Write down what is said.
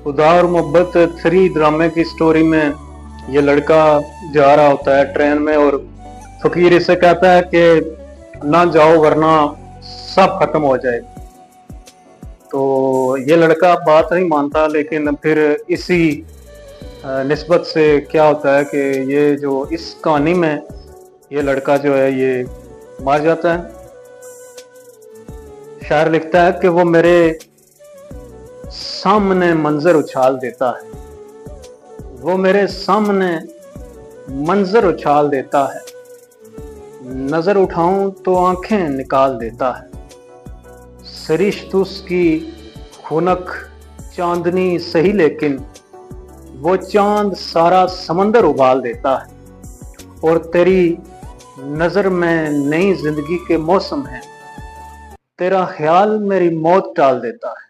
खुदा और मोहब्बत 3 ड्रामे की स्टोरी में ये लड़का जा रहा होता है ट्रेन में और फकीर इसे कहता है कि ना जाओ वरना सब खत्म हो जाए। तो ये लड़का बात नहीं मानता, लेकिन फिर इसी निस्बत से क्या होता है कि ये जो इस कहानी में ये लड़का जो है ये मर जाता है। शायर लिखता है कि वो मेरे सामने मंजर उछाल देता है, वो मेरे सामने मंजर उछाल देता है, नजर उठाऊं तो आंखें निकाल देता है। सरिश्त उसकी खुनक चांदनी सही, लेकिन वो चांद सारा समंदर उबाल देता है। और तेरी नजर में नई जिंदगी के मौसम है, तेरा ख्याल मेरी मौत टाल देता है।